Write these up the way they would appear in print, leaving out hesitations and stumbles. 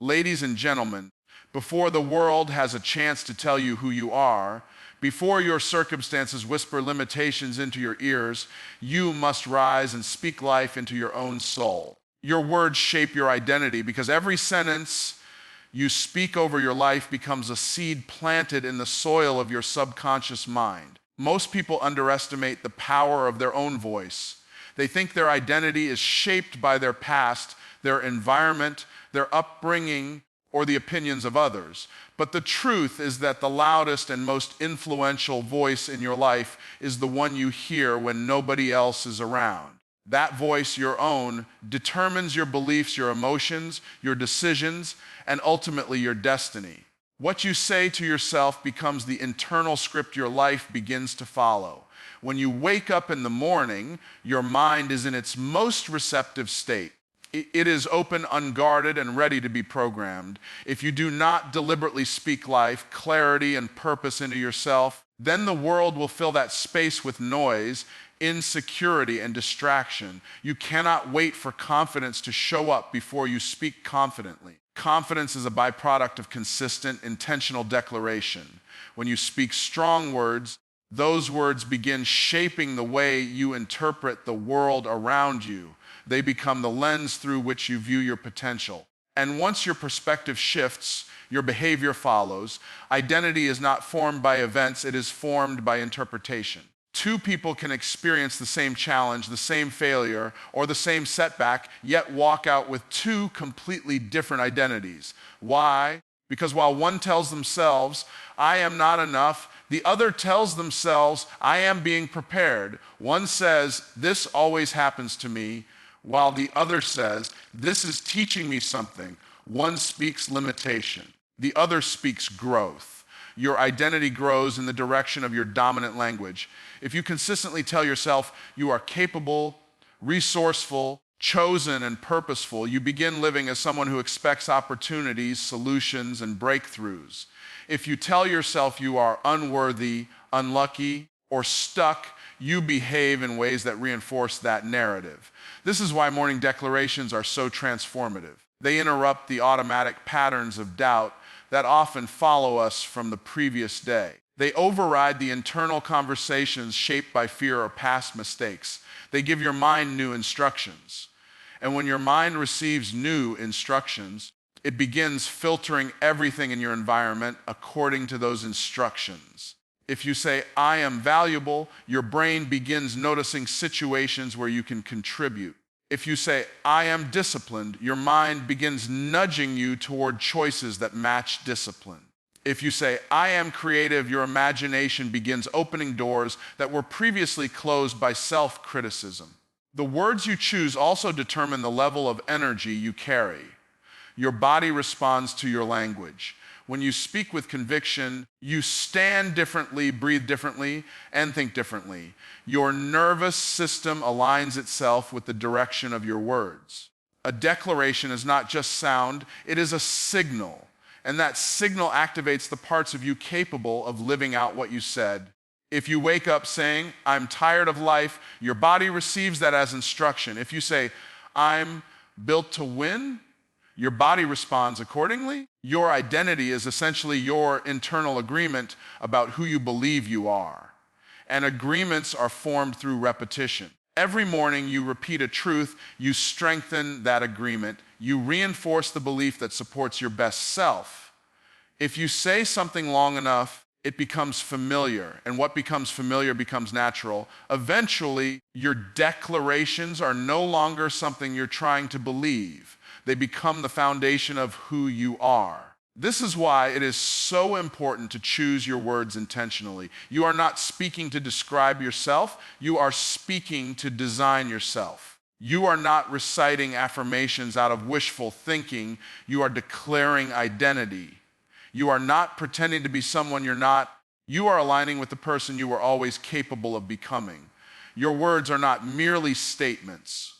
Ladies and gentlemen, before the world has a chance to tell you who you are, before your circumstances whisper limitations into your ears, you must rise and speak life into your own soul. Your words shape your identity because every sentence you speak over your life becomes a seed planted in the soil of your subconscious mind. Most people underestimate the power of their own voice. They think their identity is shaped by their past, their environment, their upbringing, or the opinions of others. But the truth is that the loudest and most influential voice in your life is the one you hear when nobody else is around. That voice, your own, determines your beliefs, your emotions, your decisions, and ultimately your destiny. What you say to yourself becomes the internal script your life begins to follow. When you wake up in the morning, your mind is in its most receptive state. It is open, unguarded, and ready to be programmed. If you do not deliberately speak life, clarity, and purpose into yourself, then the world will fill that space with noise, insecurity, and distraction. You cannot wait for confidence to show up before you speak confidently. Confidence is a byproduct of consistent, intentional declaration. When you speak strong words, those words begin shaping the way you interpret the world around you. They become the lens through which you view your potential. And once your perspective shifts, your behavior follows. Identity is not formed by events, it is formed by interpretation. Two people can experience the same challenge, the same failure, or the same setback, yet walk out with two completely different identities. Why? Because while one tells themselves, I am not enough, the other tells themselves, I am being prepared. One says, this always happens to me, while the other says, this is teaching me something. One speaks limitation, the other speaks growth. Your identity grows in the direction of your dominant language. If you consistently tell yourself you are capable, resourceful, chosen, and purposeful, you begin living as someone who expects opportunities, solutions, and breakthroughs. If you tell yourself you are unworthy, unlucky, or stuck, you behave in ways that reinforce that narrative. This is why morning declarations are so transformative. They interrupt the automatic patterns of doubt that often follow us from the previous day. They override the internal conversations shaped by fear or past mistakes. They give your mind new instructions. And when your mind receives new instructions, it begins filtering everything in your environment according to those instructions. If you say, I am valuable, your brain begins noticing situations where you can contribute. If you say, I am disciplined, your mind begins nudging you toward choices that match discipline. If you say, I am creative, your imagination begins opening doors that were previously closed by self-criticism. The words you choose also determine the level of energy you carry. Your body responds to your language. When you speak with conviction, you stand differently, breathe differently, and think differently. Your nervous system aligns itself with the direction of your words. A declaration is not just sound, it is a signal. And that signal activates the parts of you capable of living out what you said. If you wake up saying, I'm tired of life, your body receives that as instruction. If you say, I'm built to win, your body responds accordingly. Your identity is essentially your internal agreement about who you believe you are. And agreements are formed through repetition. Every morning you repeat a truth, you strengthen that agreement. You reinforce the belief that supports your best self. If you say something long enough, it becomes familiar, and what becomes familiar becomes natural. Eventually, your declarations are no longer something you're trying to believe. They become the foundation of who you are. This is why it is so important to choose your words intentionally. You are not speaking to describe yourself, you are speaking to design yourself. You are not reciting affirmations out of wishful thinking, you are declaring identity. You are not pretending to be someone you're not. You are aligning with the person you were always capable of becoming. Your words are not merely statements.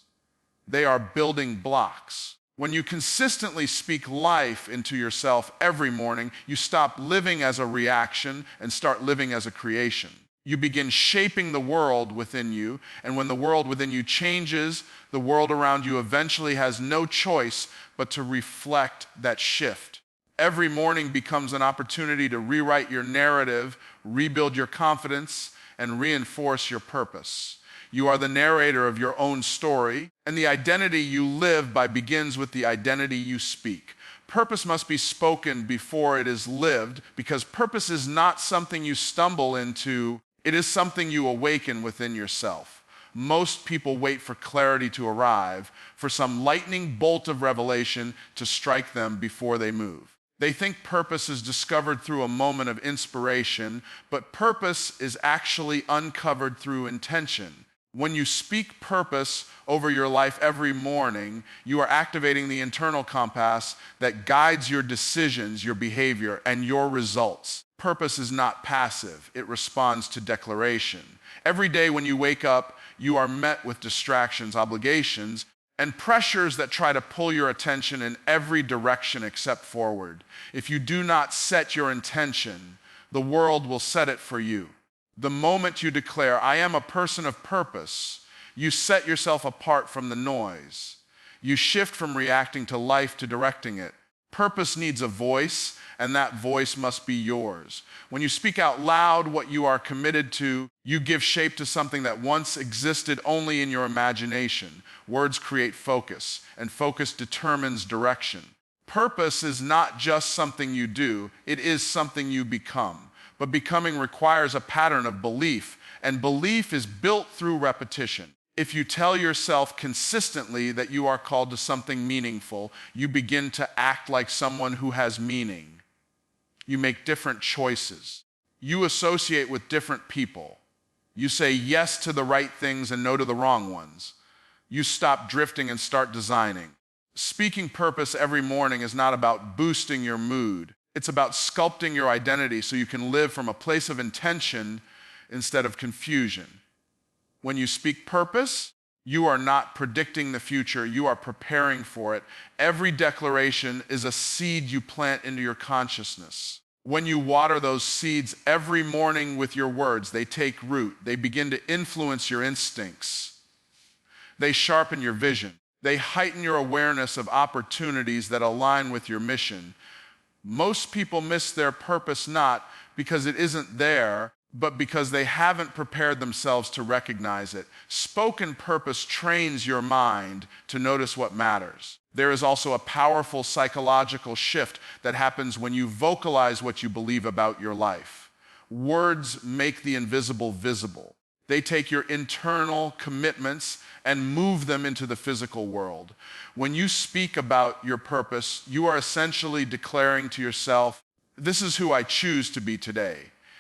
They are building blocks. When you consistently speak life into yourself every morning, you stop living as a reaction and start living as a creation. You begin shaping the world within you, and when the world within you changes, the world around you eventually has no choice but to reflect that shift. Every morning becomes an opportunity to rewrite your narrative, rebuild your confidence, and reinforce your purpose. You are the narrator of your own story, and the identity you live by begins with the identity you speak. Purpose must be spoken before it is lived, because purpose is not something you stumble into, it is something you awaken within yourself. Most people wait for clarity to arrive, for some lightning bolt of revelation to strike them before they move. They think purpose is discovered through a moment of inspiration, but purpose is actually uncovered through intention. When you speak purpose over your life every morning, you are activating the internal compass that guides your decisions, your behavior, and your results. Purpose is not passive. It responds to declaration. Every day when you wake up, you are met with distractions, obligations, and pressures that try to pull your attention in every direction except forward. If you do not set your intention, the world will set it for you. The moment you declare, I am a person of purpose, you set yourself apart from the noise. You shift from reacting to life to directing it. Purpose needs a voice, and that voice must be yours. When you speak out loud what you are committed to, you give shape to something that once existed only in your imagination. Words create focus, and focus determines direction. Purpose is not just something you do, it is something you become. But becoming requires a pattern of belief, and belief is built through repetition. If you tell yourself consistently that you are called to something meaningful, you begin to act like someone who has meaning. You make different choices. You associate with different people. You say yes to the right things and no to the wrong ones. You stop drifting and start designing. Speaking purpose every morning is not about boosting your mood. It's about sculpting your identity so you can live from a place of intention instead of confusion. When you speak purpose, you are not predicting the future, you are preparing for it. Every declaration is a seed you plant into your consciousness. When you water those seeds every morning with your words, they take root. They begin to influence your instincts. They sharpen your vision. They heighten your awareness of opportunities that align with your mission. Most people miss their purpose not because it isn't there, but because they haven't prepared themselves to recognize it. Spoken purpose trains your mind to notice what matters. There is also a powerful psychological shift that happens when you vocalize what you believe about your life. Words make the invisible visible. They take your internal commitments and move them into the physical world. When you speak about your purpose, you are essentially declaring to yourself, this is who I choose to be today.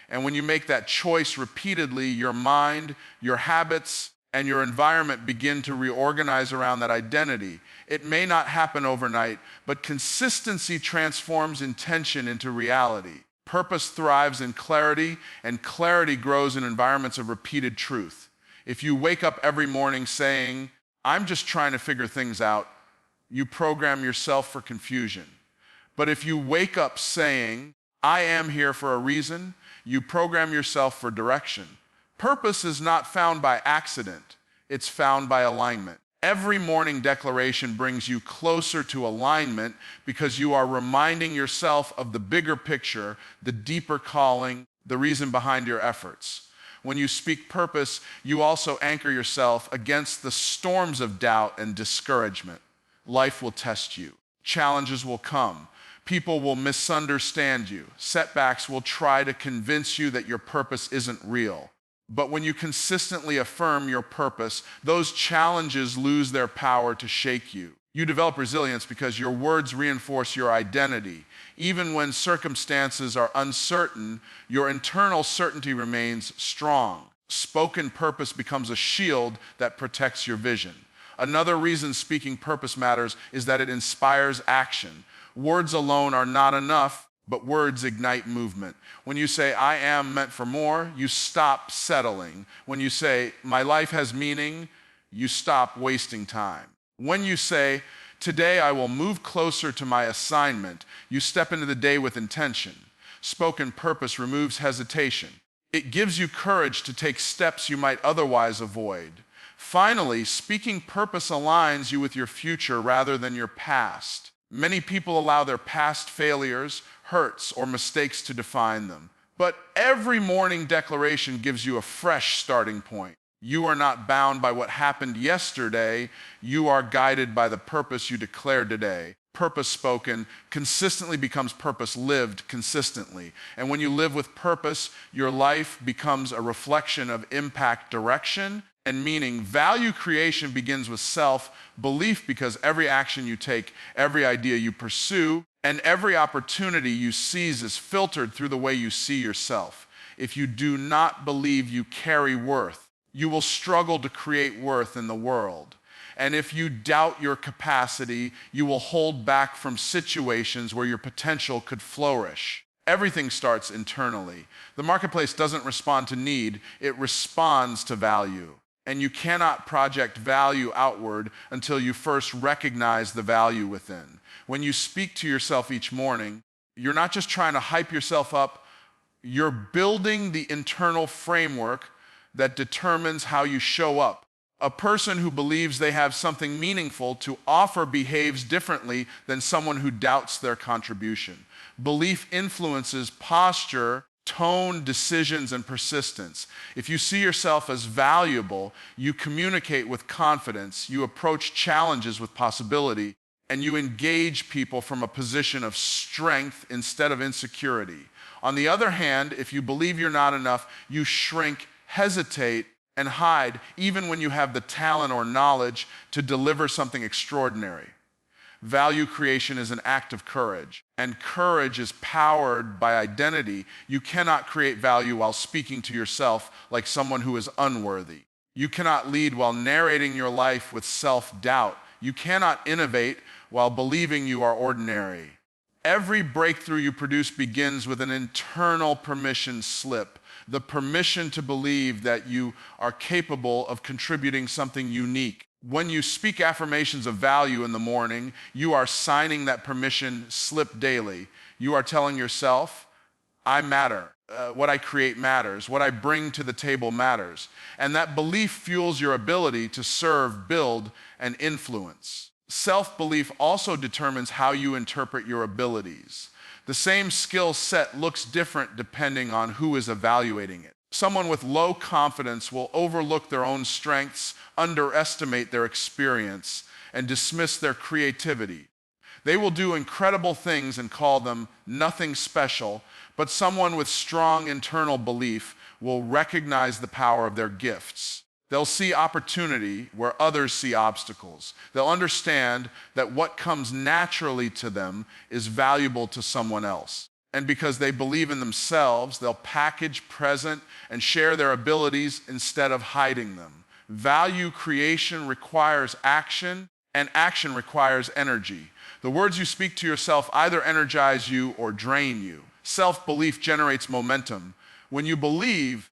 And when you make that choice repeatedly, your mind, your habits, and your environment begin to reorganize around that identity. It may not happen overnight, but consistency transforms intention into reality. Purpose thrives in clarity, and clarity grows in environments of repeated truth. If you wake up every morning saying, I'm just trying to figure things out, you program yourself for confusion. But if you wake up saying, I am here for a reason, you program yourself for direction. Purpose is not found by accident, it's found by alignment. Every morning declaration brings you closer to alignment because you are reminding yourself of the bigger picture, the deeper calling, the reason behind your efforts. When you speak purpose, you also anchor yourself against the storms of doubt and discouragement. Life will test you. Challenges will come. People will misunderstand you. Setbacks will try to convince you that your purpose isn't real. But when you consistently affirm your purpose, those challenges lose their power to shake you. You develop resilience because your words reinforce your identity. Even when circumstances are uncertain, your internal certainty remains strong. Spoken purpose becomes a shield that protects your vision. Another reason speaking purpose matters is that it inspires action. Words alone are not enough, but words ignite movement. When you say, I am meant for more, you stop settling. When you say, my life has meaning, you stop wasting time. When you say, today I will move closer to my assignment, you step into the day with intention. Spoken purpose removes hesitation. It gives you courage to take steps you might otherwise avoid. Finally, speaking purpose aligns you with your future rather than your past. Many people allow their past failures, hurts, or mistakes to define them. But every morning declaration gives you a fresh starting point. You are not bound by what happened yesterday. You are guided by the purpose you declared today. Purpose spoken consistently becomes purpose lived consistently. And when you live with purpose, your life becomes a reflection of impact, direction, and meaning. Value creation begins with self-belief, because every action you take, every idea you pursue, and every opportunity you seize is filtered through the way you see yourself. If you do not believe you carry worth, you will struggle to create worth in the world. And if you doubt your capacity, you will hold back from situations where your potential could flourish. Everything starts internally. The marketplace doesn't respond to need, it responds to value. And you cannot project value outward until you first recognize the value within. When you speak to yourself each morning, you're not just trying to hype yourself up, you're building the internal framework that determines how you show up. A person who believes they have something meaningful to offer behaves differently than someone who doubts their contribution. Belief influences posture, tone, decisions, and persistence. If you see yourself as valuable, you communicate with confidence, you approach challenges with possibility, and you engage people from a position of strength instead of insecurity. On the other hand, if you believe you're not enough, you shrink, hesitate, and hide, even when you have the talent or knowledge to deliver something extraordinary. Value creation is an act of courage, and courage is powered by identity. You cannot create value while speaking to yourself like someone who is unworthy. You cannot lead while narrating your life with self-doubt. You cannot innovate while believing you are ordinary. Every breakthrough you produce begins with an internal permission slip. The permission to believe that you are capable of contributing something unique. When you speak affirmations of value in the morning, you are signing that permission slip daily. You are telling yourself, I matter. What I create matters. What I bring to the table matters. And that belief fuels your ability to serve, build, and influence. Self-belief also determines how you interpret your abilities. The same skill set looks different depending on who is evaluating it. Someone with low confidence will overlook their own strengths, underestimate their experience, and dismiss their creativity. They will do incredible things and call them nothing special, but someone with strong internal belief will recognize the power of their gifts. They'll see opportunity where others see obstacles. They'll understand that what comes naturally to them is valuable to someone else. And because they believe in themselves, they'll package, present, and share their abilities instead of hiding them. Value creation requires action, and action requires energy. The words you speak to yourself either energize you or drain you. Self-belief generates momentum. When you believe,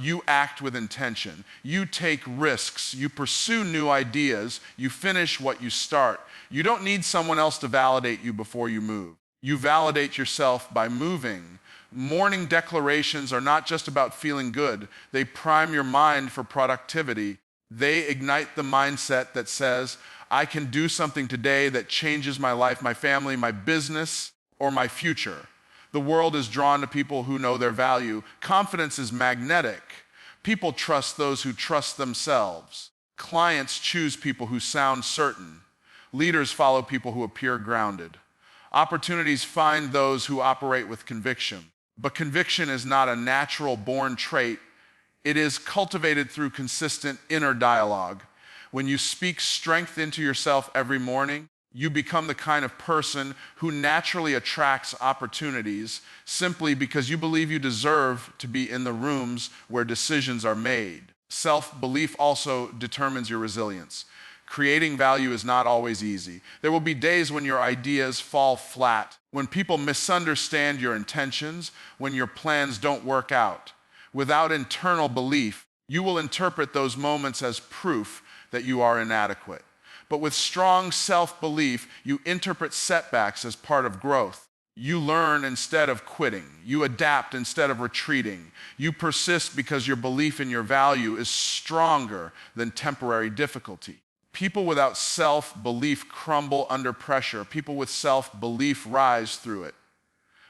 you act with intention. You take risks. You pursue new ideas. You finish what you start. You don't need someone else to validate you before you move. You validate yourself by moving. Morning declarations are not just about feeling good. They prime your mind for productivity. They ignite the mindset that says, I can do something today that changes my life, my family, my business, or my future. The world is drawn to people who know their value. Confidence is magnetic. People trust those who trust themselves. Clients choose people who sound certain. Leaders follow people who appear grounded. Opportunities find those who operate with conviction. But conviction is not a natural born trait. It is cultivated through consistent inner dialogue. When you speak strength into yourself every morning, you become the kind of person who naturally attracts opportunities simply because you believe you deserve to be in the rooms where decisions are made. Self-belief also determines your resilience. Creating value is not always easy. There will be days when your ideas fall flat, when people misunderstand your intentions, when your plans don't work out. Without internal belief, you will interpret those moments as proof that you are inadequate. But with strong self-belief, you interpret setbacks as part of growth. You learn instead of quitting. You adapt instead of retreating. You persist because your belief in your value is stronger than temporary difficulty. People without self-belief crumble under pressure. People with self-belief rise through it.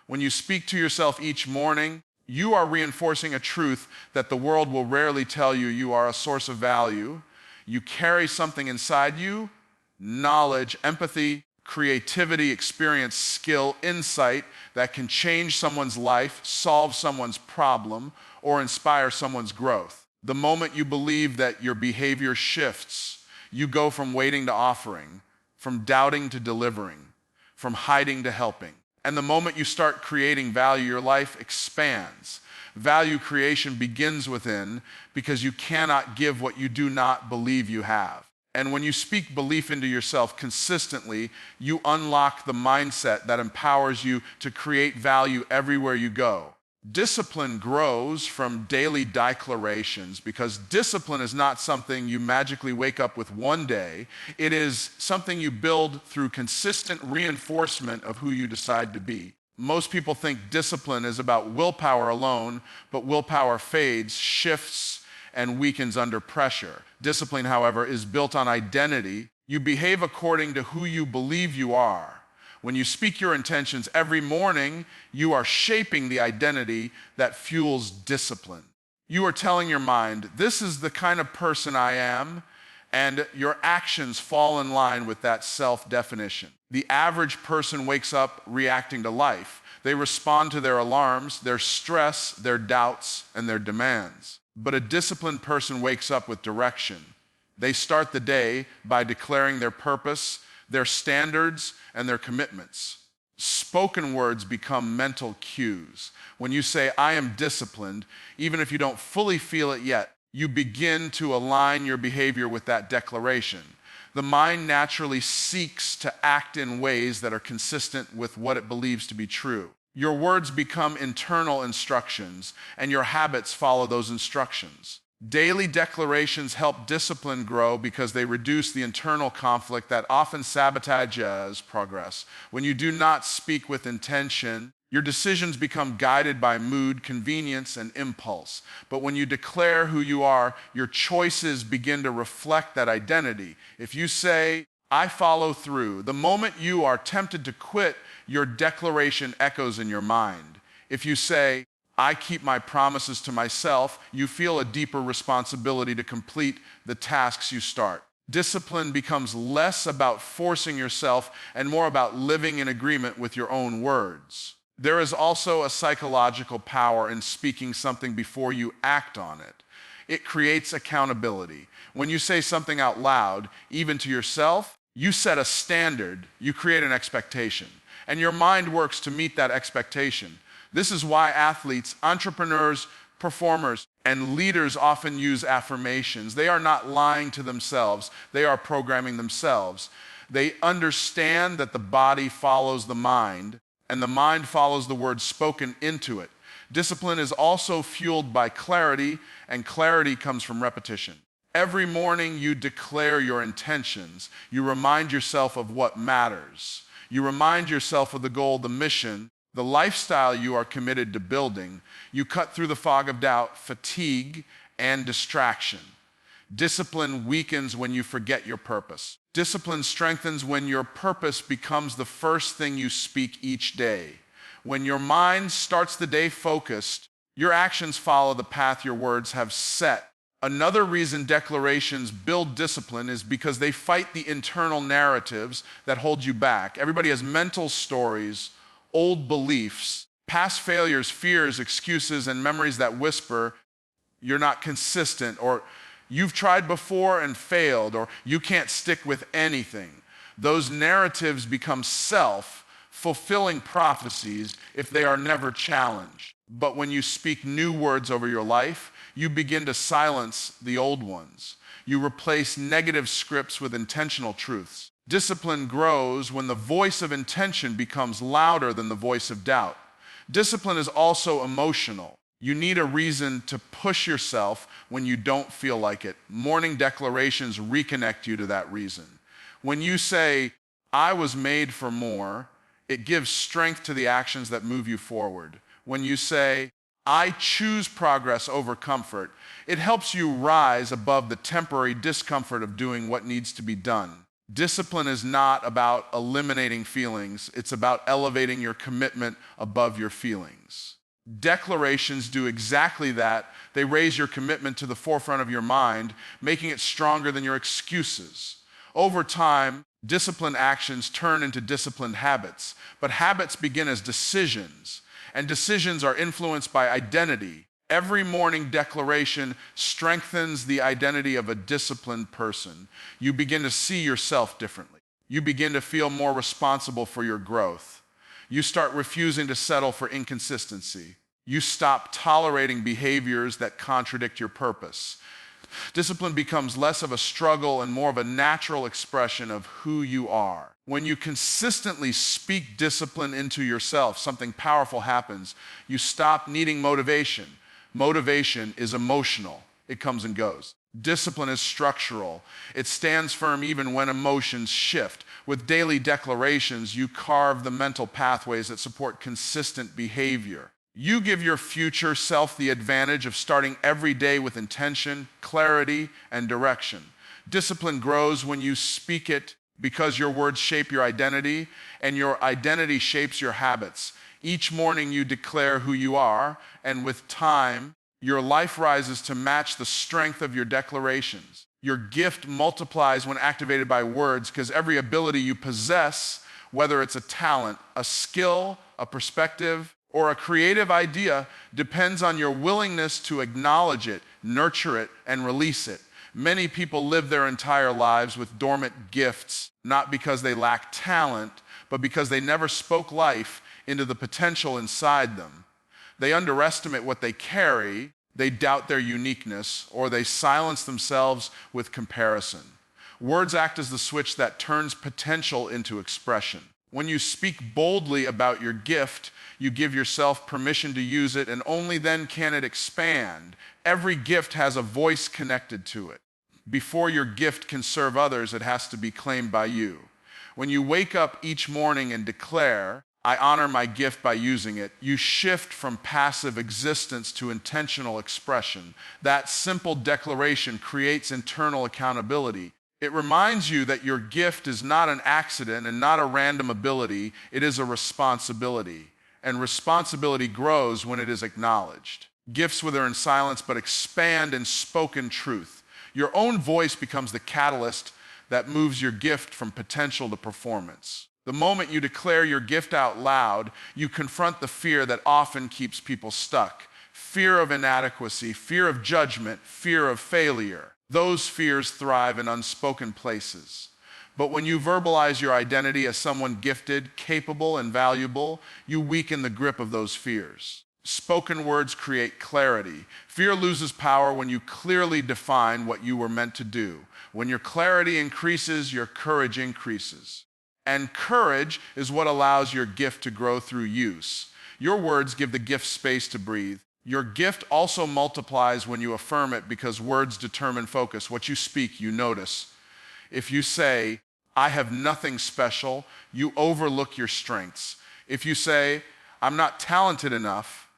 When you speak to yourself each morning, you are reinforcing a truth that the world will rarely tell you. You are a source of value. You carry something inside you, knowledge, empathy, creativity, experience, skill, insight that can change someone's life, solve someone's problem, or inspire someone's growth. The moment you believe that your behavior shifts, you go from waiting to offering, from doubting to delivering, from hiding to helping. And the moment you start creating value, your life expands. Value creation begins within because you cannot give what you do not believe you have. And when you speak belief into yourself consistently, you unlock the mindset that empowers you to create value everywhere you go. Discipline grows from daily declarations because discipline is not something you magically wake up with one day. It is something you build through consistent reinforcement of who you decide to be. Most people think discipline is about willpower alone, but willpower fades, shifts, and weakens under pressure. Discipline, however, is built on identity. You behave according to who you believe you are. When you speak your intentions every morning, you are shaping the identity that fuels discipline. You are telling your mind, this is the kind of person I am, and your actions fall in line with that self-definition. The average person wakes up reacting to life. They respond to their alarms, their stress, their doubts, and their demands. But a disciplined person wakes up with direction. They start the day by declaring their purpose, their standards, and their commitments. Spoken words become mental cues. When you say, I am disciplined, even if you don't fully feel it yet, you begin to align your behavior with that declaration. The mind naturally seeks to act in ways that are consistent with what it believes to be true. Your words become internal instructions, and your habits follow those instructions. Daily declarations help discipline grow because they reduce the internal conflict that often sabotages progress. When you do not speak with intention, your decisions become guided by mood, convenience, and impulse. But when you declare who you are, your choices begin to reflect that identity. If you say, I follow through, the moment you are tempted to quit, your declaration echoes in your mind. If you say, I keep my promises to myself, you feel a deeper responsibility to complete the tasks you start. Discipline becomes less about forcing yourself and more about living in agreement with your own words. There is also a psychological power in speaking something before you act on it. It creates accountability. When you say something out loud, even to yourself, you set a standard, you create an expectation, and your mind works to meet that expectation. This is why athletes, entrepreneurs, performers, and leaders often use affirmations. They are not lying to themselves. They are programming themselves. They understand that the body follows the mind, and the mind follows the words spoken into it. Discipline is also fueled by clarity, and clarity comes from repetition. Every morning you declare your intentions. You remind yourself of what matters. You remind yourself of the goal, the mission, the lifestyle you are committed to building. You cut through the fog of doubt, fatigue, and distraction. Discipline weakens when you forget your purpose. Discipline strengthens when your purpose becomes the first thing you speak each day. When your mind starts the day focused, your actions follow the path your words have set. Another reason declarations build discipline is because they fight the internal narratives that hold you back. Everybody has mental stories, old beliefs, past failures, fears, excuses, and memories that whisper, you're not consistent, or you've tried before and failed, or you can't stick with anything. Those narratives become self-fulfilling prophecies if they are never challenged. But when you speak new words over your life, you begin to silence the old ones. You replace negative scripts with intentional truths. Discipline grows when the voice of intention becomes louder than the voice of doubt. Discipline is also emotional. You need a reason to push yourself when you don't feel like it. Morning declarations reconnect you to that reason. When you say, I was made for more, It gives strength to the actions that move you forward. When you say, I choose progress over comfort, it helps you rise above the temporary discomfort of doing what needs to be done. Discipline is not about eliminating feelings, it's about elevating your commitment above your feelings. Declarations do exactly that. They raise your commitment to the forefront of your mind, making it stronger than your excuses. Over time, disciplined actions turn into disciplined habits, but habits begin as decisions, and decisions are influenced by identity. Every morning declaration strengthens the identity of a disciplined person. You begin to see yourself differently. You begin to feel more responsible for your growth. You start refusing to settle for inconsistency. You stop tolerating behaviors that contradict your purpose. Discipline becomes less of a struggle and more of a natural expression of who you are. When you consistently speak discipline into yourself, something powerful happens. You stop needing motivation. Motivation is emotional. It comes and goes. Discipline is structural. It stands firm even when emotions shift. With daily declarations, you carve the mental pathways that support consistent behavior. You give your future self the advantage of starting every day with intention, clarity, and direction. Discipline grows when you speak it because your words shape your identity, and your identity shapes your habits. Each morning you declare who you are, and with time, your life rises to match the strength of your declarations. Your gift multiplies when activated by words because every ability you possess, whether it's a talent, a skill, a perspective, or a creative idea, depends on your willingness to acknowledge it, nurture it, and release it. Many people live their entire lives with dormant gifts, not because they lack talent, but because they never spoke life into the potential inside them. They underestimate what they carry, they doubt their uniqueness, or they silence themselves with comparison. Words act as the switch that turns potential into expression. When you speak boldly about your gift, you give yourself permission to use it, and only then can it expand. Every gift has a voice connected to it. Before your gift can serve others, it has to be claimed by you. When you wake up each morning and declare, I honor my gift by using it, you shift from passive existence to intentional expression. That simple declaration creates internal accountability. It reminds you that your gift is not an accident and not a random ability, it is a responsibility. And responsibility grows when it is acknowledged. Gifts wither in silence but expand in spoken truth. Your own voice becomes the catalyst that moves your gift from potential to performance. The moment you declare your gift out loud, you confront the fear that often keeps people stuck. Fear of inadequacy, fear of judgment, fear of failure. Those fears thrive in unspoken places. But when you verbalize your identity as someone gifted, capable, and valuable, you weaken the grip of those fears. Spoken words create clarity. Fear loses power when you clearly define what you were meant to do. When your clarity increases, your courage increases. And courage is what allows your gift to grow through use. Your words give the gift space to breathe. Your gift also multiplies when you affirm it because words determine focus. What you speak, you notice. If you say, I have nothing special, you overlook your strengths. If you say, I'm not talented enough,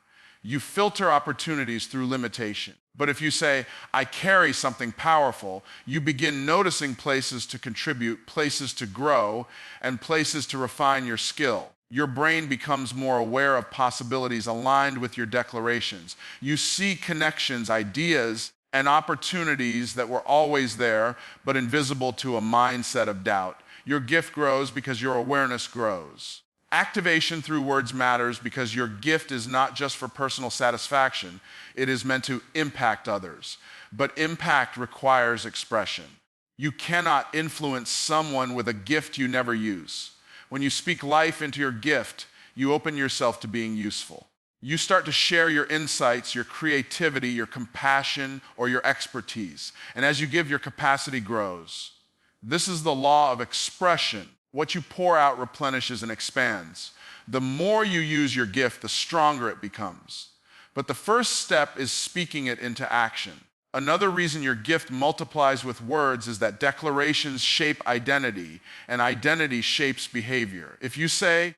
you filter opportunities through limitation. But if you say, I carry something powerful, you begin noticing places to contribute, places to grow, and places to refine your skill. Your brain becomes more aware of possibilities aligned with your declarations. You see connections, ideas, and opportunities that were always there, but invisible to a mindset of doubt. Your gift grows because your awareness grows. Activation through words matters because your gift is not just for personal satisfaction. It is meant to impact others. But impact requires expression. You cannot influence someone with a gift you never use. When you speak life into your gift, you open yourself to being useful. You start to share your insights, your creativity, your compassion, or your expertise. And as you give, your capacity grows. This is the law of expression. What you pour out replenishes and expands. The more you use your gift, the stronger it becomes. But the first step is speaking it into action. Another reason your gift multiplies with words is that declarations shape identity, and identity shapes behavior. If you say,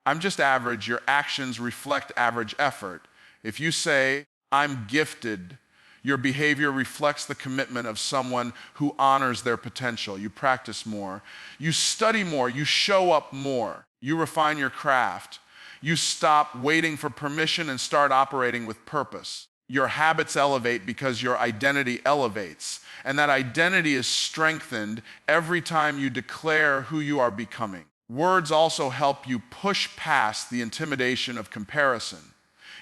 I'm just average, your actions reflect average effort. If you say, I'm gifted, your behavior reflects the commitment of someone who honors their potential. You practice more. You study more. You show up more. You refine your craft. You stop waiting for permission and start operating with purpose. Your habits elevate because your identity elevates. And that identity is strengthened every time you declare who you are becoming. Words also help you push past the intimidation of comparison.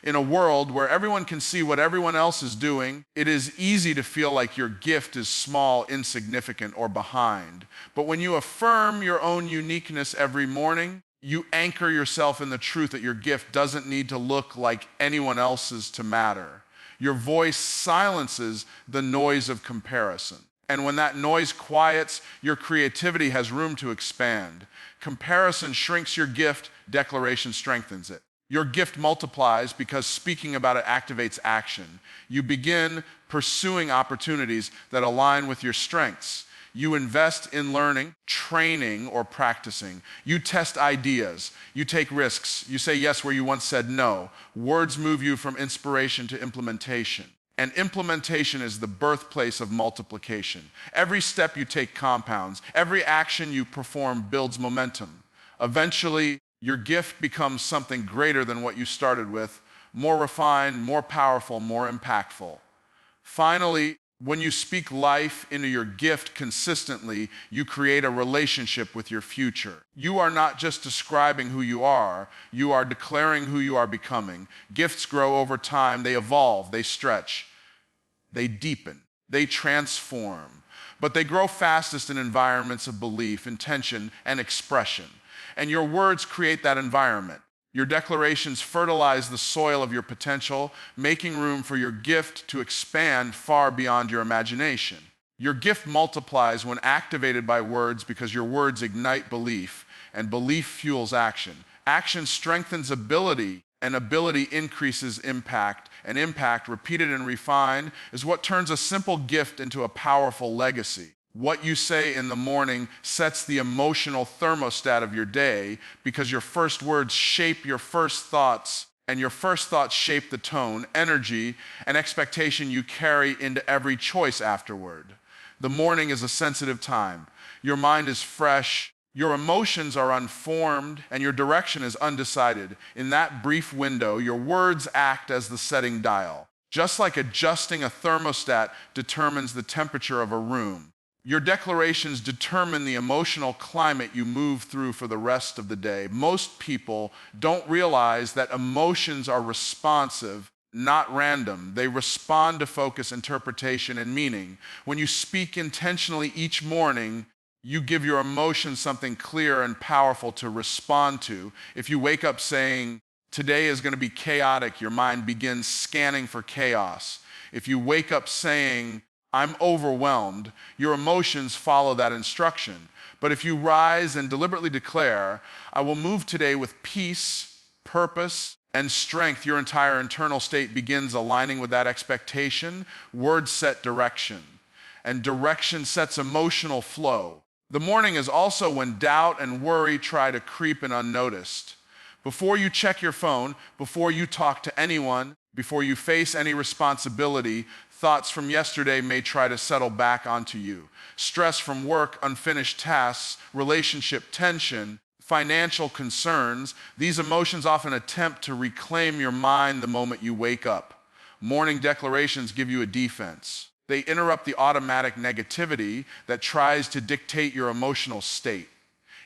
In a world where everyone can see what everyone else is doing, it is easy to feel like your gift is small, insignificant, or behind. But when you affirm your own uniqueness every morning, you anchor yourself in the truth that your gift doesn't need to look like anyone else's to matter. Your voice silences the noise of comparison. And when that noise quiets, your creativity has room to expand. Comparison shrinks your gift, declaration strengthens it. Your gift multiplies because speaking about it activates action. You begin pursuing opportunities that align with your strengths. You invest in learning, training, or practicing. You test ideas. You take risks. You say yes where you once said no. Words move you from inspiration to implementation. And implementation is the birthplace of multiplication. Every step you take compounds. Every action you perform builds momentum. Eventually, your gift becomes something greater than what you started with, more refined, more powerful, more impactful. Finally, when you speak life into your gift consistently, you create a relationship with your future. You are not just describing who you are declaring who you are becoming. Gifts grow over time, they evolve, they stretch, they deepen, they transform. But they grow fastest in environments of belief, intention, and expression. And your words create that environment. Your declarations fertilize the soil of your potential, making room for your gift to expand far beyond your imagination. Your gift multiplies when activated by words because your words ignite belief, and belief fuels action. Action strengthens ability, and ability increases impact, and impact, repeated and refined, is what turns a simple gift into a powerful legacy. What you say in the morning sets the emotional thermostat of your day because your first words shape your first thoughts, and your first thoughts shape the tone, energy, and expectation you carry into every choice afterward. The morning is a sensitive time. Your mind is fresh, your emotions are unformed, and your direction is undecided. In that brief window, your words act as the setting dial. Just like adjusting a thermostat determines the temperature of a room, your declarations determine the emotional climate you move through for the rest of the day. Most people don't realize that emotions are responsive, not random. They respond to focus, interpretation, and meaning. When you speak intentionally each morning, you give your emotions something clear and powerful to respond to. If you wake up saying, today is going to be chaotic, your mind begins scanning for chaos. If you wake up saying, I'm overwhelmed, your emotions follow that instruction. But if you rise and deliberately declare, I will move today with peace, purpose, and strength, your entire internal state begins aligning with that expectation. Words set direction, and direction sets emotional flow. The morning is also when doubt and worry try to creep in unnoticed. Before you check your phone, before you talk to anyone, before you face any responsibility, thoughts from yesterday may try to settle back onto you. Stress from work, unfinished tasks, relationship tension, financial concerns, these emotions often attempt to reclaim your mind the moment you wake up. Morning declarations give you a defense. They interrupt the automatic negativity that tries to dictate your emotional state.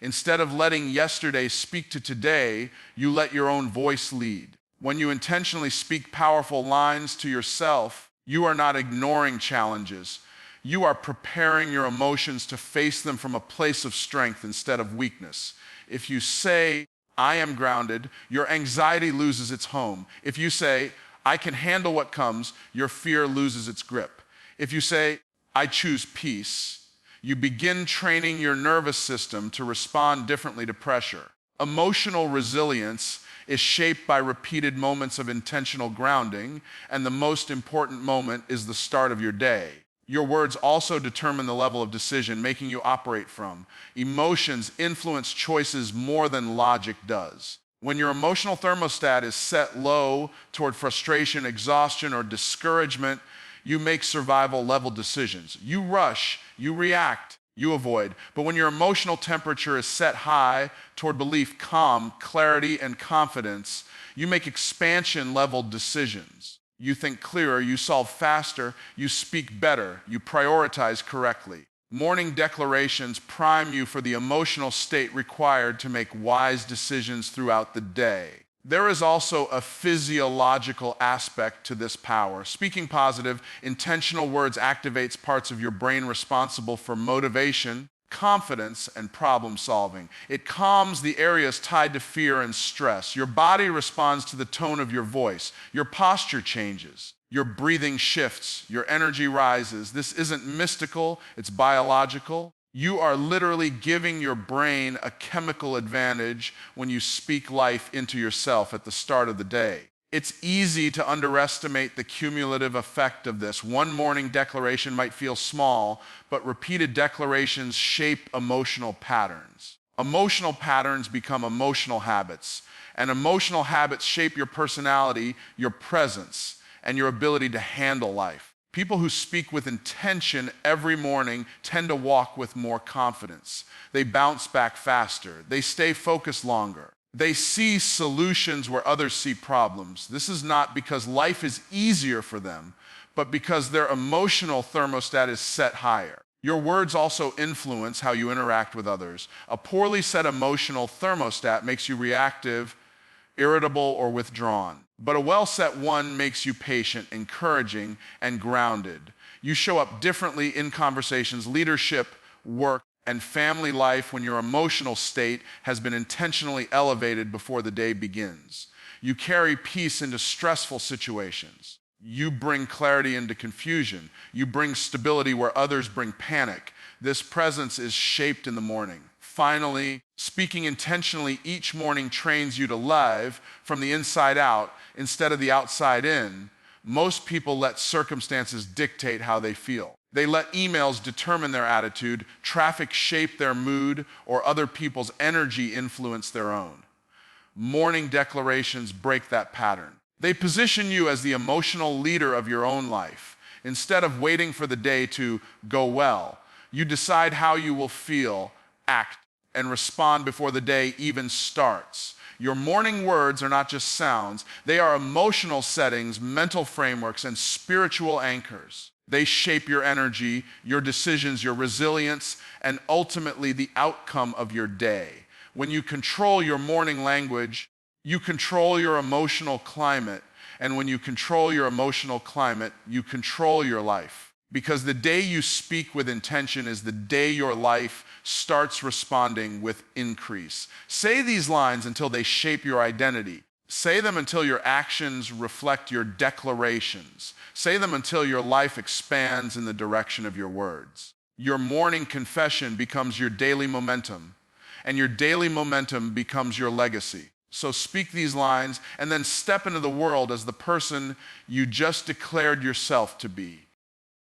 Instead of letting yesterday speak to today, you let your own voice lead. When you intentionally speak powerful lines to yourself, you are not ignoring challenges. You are preparing your emotions to face them from a place of strength instead of weakness. If you say, I am grounded, your anxiety loses its home. If you say, I can handle what comes, your fear loses its grip. If you say, I choose peace, you begin training your nervous system to respond differently to pressure. Emotional resilience is shaped by repeated moments of intentional grounding, and the most important moment is the start of your day. Your words also determine the level of decision making you operate from. Emotions influence choices more than logic does. When your emotional thermostat is set low toward frustration, exhaustion, or discouragement, you make survival-level decisions. You rush, you react, you avoid. But when your emotional temperature is set high toward belief, calm, clarity, and confidence, you make expansion-level decisions. You think clearer, you solve faster, you speak better, you prioritize correctly. Morning declarations prime you for the emotional state required to make wise decisions throughout the day. There is also a physiological aspect to this power. Speaking positive, intentional words activates parts of your brain responsible for motivation, confidence, and problem solving. It calms the areas tied to fear and stress. Your body responds to the tone of your voice. Your posture changes. Your breathing shifts. Your energy rises. This isn't mystical, it's biological. You are literally giving your brain a chemical advantage when you speak life into yourself at the start of the day. It's easy to underestimate the cumulative effect of this. One morning declaration might feel small, but repeated declarations shape emotional patterns. Emotional patterns become emotional habits, and emotional habits shape your personality, your presence, and your ability to handle life. People who speak with intention every morning tend to walk with more confidence. They bounce back faster. They stay focused longer. They see solutions where others see problems. This is not because life is easier for them, but because their emotional thermostat is set higher. Your words also influence how you interact with others. A poorly set emotional thermostat makes you reactive, irritable, or withdrawn. But a well-set one makes you patient, encouraging, and grounded. You show up differently in conversations, leadership, work, and family life when your emotional state has been intentionally elevated before the day begins. You carry peace into stressful situations. You bring clarity into confusion. You bring stability where others bring panic. This presence is shaped in the morning. Finally, speaking intentionally each morning trains you to live from the inside out instead of the outside in. Most people let circumstances dictate how they feel. They let emails determine their attitude, traffic shape their mood, or other people's energy influence their own. Morning declarations break that pattern. They position you as the emotional leader of your own life. Instead of waiting for the day to go well, you decide how you will feel, act, and respond before the day even starts. Your morning words are not just sounds, they are emotional settings, mental frameworks, and spiritual anchors. They shape your energy, your decisions, your resilience, and ultimately the outcome of your day. When you control your morning language, you control your emotional climate. And when you control your emotional climate, you control your life. Because the day you speak with intention is the day your life starts responding with increase. Say these lines until they shape your identity. Say them until your actions reflect your declarations. Say them until your life expands in the direction of your words. Your morning confession becomes your daily momentum, and your daily momentum becomes your legacy. So speak these lines and then step into the world as the person you just declared yourself to be.